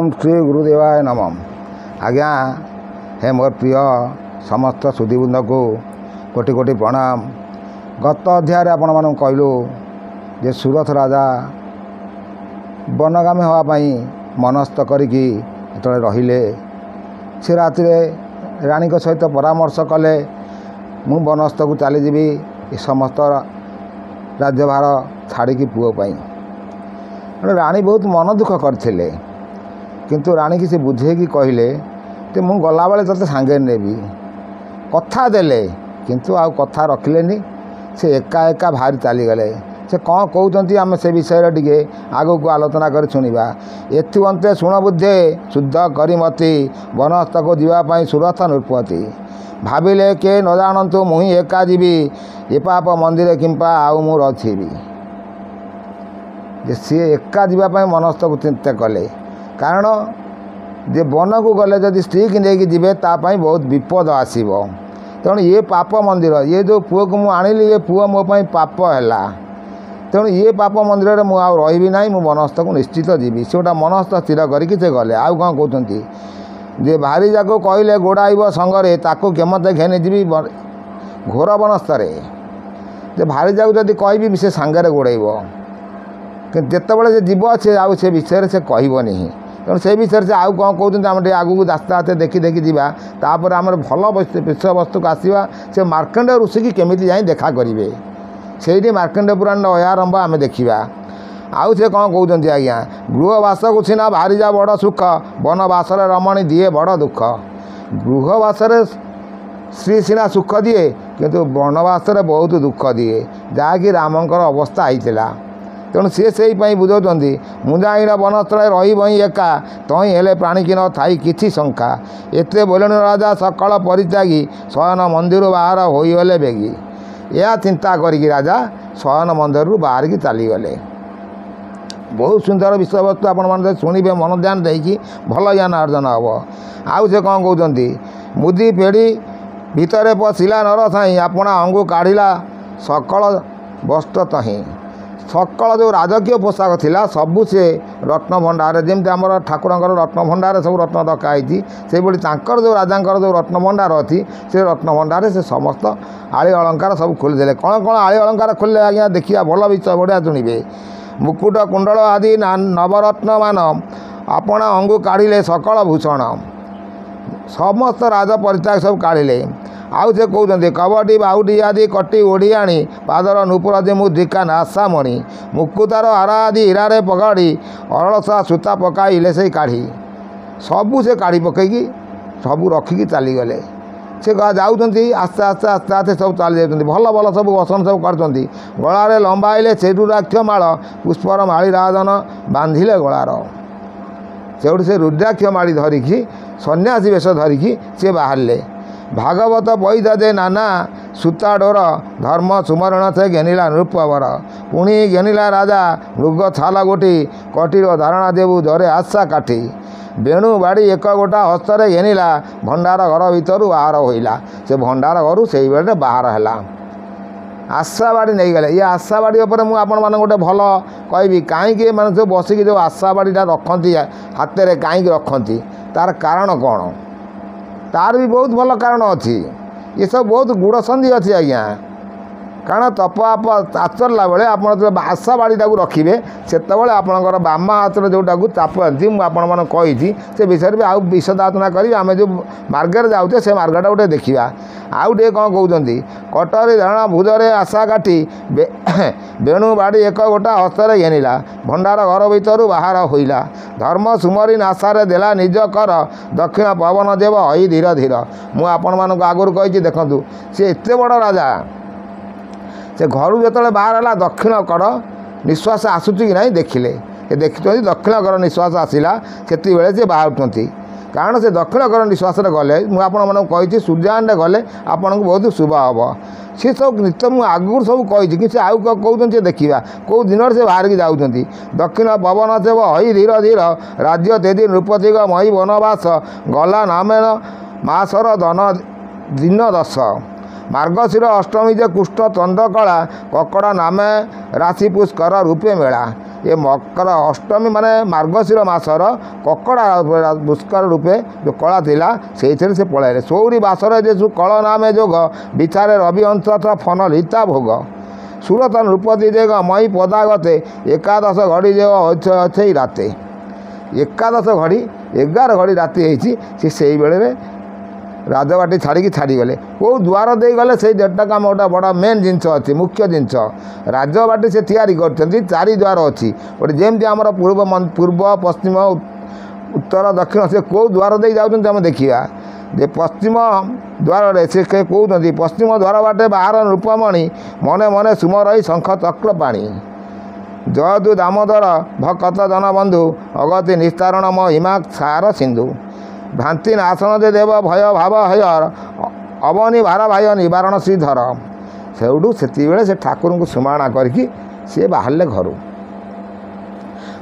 ओम श्री गुरुदेवाय नमः। आज्ञा हे मोर प्रिय समस्त सुधीवृंद को कोटि कोटि प्रणाम। गत अध्याय आपण मान कहलु जे सुरथ राजा वनगामी होगापाई मनस्थ करिकी जेतले रहिले से राति रानी को सहित परामर्श कले मु वनस्थ को चलीजी समस्त राज्यभार छाड़ी पुओ रानी बहुत मन दुख करथिले किंतु रानी की से बुझेकी कहले कि मु गला बेले तोते सांगे नेबी कथा देले किंतु आउ कथा रखिलेनी से एका एका भारी चलीगले। से कौन कहते आम से विषय टे आग को आलोचना कर शुणा। एथुअंते शुण बुद्धे शुद्ध करीमती वनस्थ को जीवाई सुरथ नृपति भाविले के न जानतु मुही एका जीवी ए पाप मंदिर किंपा आउ मु रथिबी। सी एका जीवाई मनस्थ को चिंता कले कारण जे वन को गले जदि स्त्री की लेकिन जीवे तापाई बहुत विपद आसब। तेणु ये पाप मंदिर ये जो पुओ को मुझे आनिली ये पुओ मो पाप है। तेणु ये पाप मंदिर में मुझे रही ना मु मनस्थ को निश्चित जीवी। से गोटा मनस्थ स्थिर करके गले। आउ कौन कहते जे भारी जाक कहले गोड़ाइब संगरे ताको केमते घेनी जीवी घोर वनस्थरे जे भारी जाक जदि कह से सांगरे गोड़ाइब कि जितेबाला से जीव से आउ से विषय से कहबनी। तेणु से विषय से आउ कौन कहते आम आगू आस्ते आस्ते देखी देखी जावा तापर आम भल विषय वस्तु को आसवा से मार्कंड ऋषि की केमी जाए देखा करेंगे से मार्कंड पुराण अयारंभ आम देखा। आउ से कौन कहते आज्ञा गृहवास को सीना भारी जा बड़ सुख वनवास रमणी दिए बड़ दुख। गृहवास श्री सीना सुख दिए किंतु वनवास बहुत दुख दिए जहाँकि रामंकर अवस्था होता। तेणु सी से बुझाऊँ मुंजाइन वनस्थल रही एका तई हेले प्राणी की न थाई किछि शंका एते बोलन राजा सकल परित्यागी शयन मंदिर बाहर होगले बेगी। यह चिंता करी राजा शयन मंदिर बाहर की चलीगले। बहुत सुंदर विषय वस्तु आपण शुणे मन ध्यान देकी भल ज्ञान अर्जन हम। आउ से कौन कहते मुदी फेड़ी भितर पशिला नर साई आपणा अंगु काढ़िला सकल वस्त्र तही। सकल जो राजकीय पोशाक थिला सबू से रत्न भंडार जमी आम ठाकुर रत्न भंडार सब रत्न रखाई से जो राजा जो रत्न भंडार अच्छी से रत्न भंडार से समस्त आଳି अलंकार सब खोलीदे। कौन कौन आଳି अलंकार खोलिले आज्ञा देखिया भल विषय बढ़िया शुणे। मुकुट कुंडल आदि नवरत्न मान आपण अंगु काढ़िले सकल भूषण समस्त राज परित्याग सब काढ़िले। आउ से कहते कबड्डी बाउडी आदि कटी ओढ़ी आनी पादर नूपुर दे मुद्रिका नासामणि मुकुतार हारा आदि हीरारे पगाड़ी अरसा सूता पकाइले से काढ़ी सबू से काढ़ी पकईकी सबू रखिकी चलीगले। से जाऊँच आस्ते आस्ते आस्ते आस्ते सब चली जाती भल भल सब वसन सब करते गलार लंबाइले से रुद्राक्ष माल पुष्पर माली राजन बांधिले गलार से से रुद्राक्ष माली धरिकी सन्यासी वेश धरिकी से बाहर भागवत पैदा दे नाना सूता डोर धर्म सुमरण थे घेनिला नृपवर पुणी घेनिला राजा मृग छाला गोटी कटीर धारणा देवु धरे आशा काठी बेणु बाड़ी एक गोटा हस्तरे घेनिला भंडार घर भीतर बाहर होइला। से भंडार घर से बेले बाहर है आशा बाड़ी नहीं गले। ये आशा बाड़ी उपर मुझे आपण मान गोटे भल कहबी कहीं मैंने जो बसिक जो आशा बाड़ीटा रखती हाथ में कहीं रखती तार कारण कौन तार भी बहुत भल कारण अच्छी। ये सब बहुत गुड़ संधि अच्छी आज्ञा कारण तप आप आचरला बेले आप आशा बाड़ीटा रखिए से आपणकर बाम हाथ जोटा चापती मुझे कही से विषय भी आउ विशदाचना करी आम जो मार्गे जाऊे से मार्गटा गोटे देखा। आउ टे कौन कहते कटरी धारणा भुजरे आशा काटी बेणु बाड़ी एक गोटा हस्तरे घेनिला भंडार घर भीतर बाहर होइला धर्म सुमरी आशारे देला निज कर दक्षिण पवन देव हई धीर धीर। मुझे आपण आगुरी कही देखूँ सी एत बड़ राजा से घर जो बाहर है दक्षिण कड़ निश्वास आसूँ कि ना देखिले देखते दक्षिण कर निश्वास आसला से बाहर कारण से दक्षिण कर निश्वास गले मुझे सूर्याण्डे गले आपन को बहुत शुभ हम। सी सब नित्य मुझे आगुरी सब कही कि आउ कहते देखा कौ दिन से बाहर की जाऊँ दक्षिण पवन देव हई धीर धीर राज्य तेदी नृपति मही वनवास गला नामे मासर धन दिन दश मार्गशीर अष्टमी जे कृष्ण चंद्रकला ककड़ा नामे राशि पुष्कर रूपे मेला। ଏ ମକର ଅଷ୍ଟମୀ ମାନେ ମାର୍ଗଶିର ମାସର କକଡ଼ା ପୁଷ୍କର ରୂପେ ଯେଉଁ କଳା ଥିଲା ସେଇଥିରେ ସେ ପଳାଇଲେ। ସୌରୀ ବାସରେ ଯେ କଳ ନାମେ ଯୋଗ ବିଚାରେ ରବି ଅନ୍ତଥ ଫନ ଲିତା ଭୋଗ ସୁରତ ନୃପତି ଦେଗ ମଇ ପଦାଗତେ ଏକାଦଶ ଘଡ଼ି ଯେ ଅଛଇ ରାତେ। ଏକାଦଶ ଘଡ଼ି 11 ଘଡ଼ି ରାତି ହେଇଛି। ସେ ସେଇବେଳରେ ରାଜବାଟୀ ଛାଡ଼ିକି ଛାଡ଼ିଗଲେ। କେଉଁ ଦ୍ୱାର ଦେଇଗଲେ ସେଇ ଦେଢ଼ଟାକୁ ଆମ ଗୋଟେ ବଡ଼ ମେନ୍ ଜିନିଷ ଅଛି, ମୁଖ୍ୟ ଜିନିଷ। ରାଜବାଟୀ ସେ ତିଆରି କରିଛନ୍ତି 4 ଦ୍ୱାର ଅଛି। ଗୋଟେ ଯେମିତି ଆମର ପୂର୍ବ ପଶ୍ଚିମ ଉତ୍ତର ଦକ୍ଷିଣ ସେ କେଉଁ ଦ୍ୱାର ଦେଇ ଯାଉଛନ୍ତି ଆମେ ଦେଖିବା। ଯେ ପଶ୍ଚିମ ଦ୍ୱାରରେ ସେ କହୁଛନ୍ତି ପଶ୍ଚିମ ଦ୍ୱାର ବାଟେ ବାହାର ନୃପମଣି ମନେ ମନେ ସୁମରଇ ଶଙ୍ଖ ଚକ୍ର ପାଣି। ଜୟଦୁ ଦାମୋଦର ଭକତ ଜନବନ୍ଧୁ ଅଗତି ନିସ୍ତାରଣ ମ ହିମା ସାର ସିନ୍ଧୁ। ଭ୍ରାନ୍ତି ନାଶନ ଦେ ଦେବ ଭୟ ଭାବ ହୟର ଅବନି ଭାର ଭାଇ ନିବାରଣ ଶ୍ରୀଧର। ସେଇଠୁ ସେତିକିବେଳେ ସେ ଠାକୁରଙ୍କୁ ସୁମାରଣା କରିକି ସିଏ ବାହାରିଲେ ଘରୁ।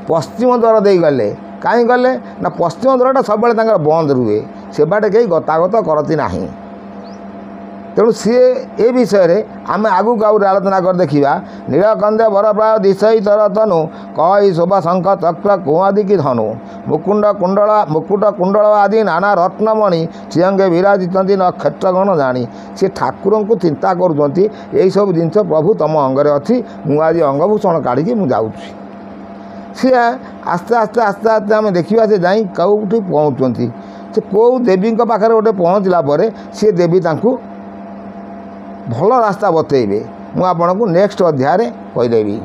ପଶ୍ଚିମ ଦ୍ୱାର ଦେଇ ଗଲେ। କାହିଁ ଗଲେ ନା ପଶ୍ଚିମ ଦ୍ୱାରଟା ସବୁବେଳେ ତାଙ୍କର ବନ୍ଦ ରୁହେ, ସେ ବାଟେ କେହି ଗତାଗତ କରନ୍ତି ନାହିଁ। ତେଣୁ ସିଏ ଏ ବିଷୟରେ ଆମେ ଆଗକୁ ଆହୁରି ଆଲୋଚନା କରି ଦେଖିବା। ନୀଳକନ୍ଦେ ବରପ୍ରାୟ ଦିଶଇ ତର ତନୁ କହି ଶୋଭା ଶଙ୍ଖ ଚକ୍ର କୁଆଦି କି ଧନୁ ମୁକୁଟ କୁଣ୍ଡଳ ଆଦି ନାନା ରତ୍ନମଣି ଚିଅଙ୍ଗେ ବିରାଜିଛନ୍ତି ନକ୍ଷତ୍ରଗଣ ଜାଣି। ସେ ଠାକୁରଙ୍କୁ ଚିନ୍ତା କରୁଛନ୍ତି ଏଇସବୁ ଜିନିଷ ପ୍ରଭୁ ତମ ଅଙ୍ଗରେ ଅଛି, ମୁଁ ଆଜି ଅଙ୍ଗଭୂଷଣ କାଢ଼ିକି ମୁଁ ଯାଉଛି। ସିଏ ଆସ୍ତେ ଆସ୍ତେ ଆମେ ଦେଖିବା ସେ ଯାଇ କେଉଁଠି ପହଞ୍ଚୁଛନ୍ତି। ସେ କେଉଁ ଦେବୀଙ୍କ ପାଖରେ ଗୋଟେ ପହଞ୍ଚିଲା ପରେ ସିଏ ଦେବୀ ତାଙ୍କୁ ଭଲ ରାସ୍ତା ବତେଇବେ। ମୁଁ ଆପଣଙ୍କୁ ନେକ୍ସଟ ଅଧ୍ୟାୟରେ କହିଦେବି।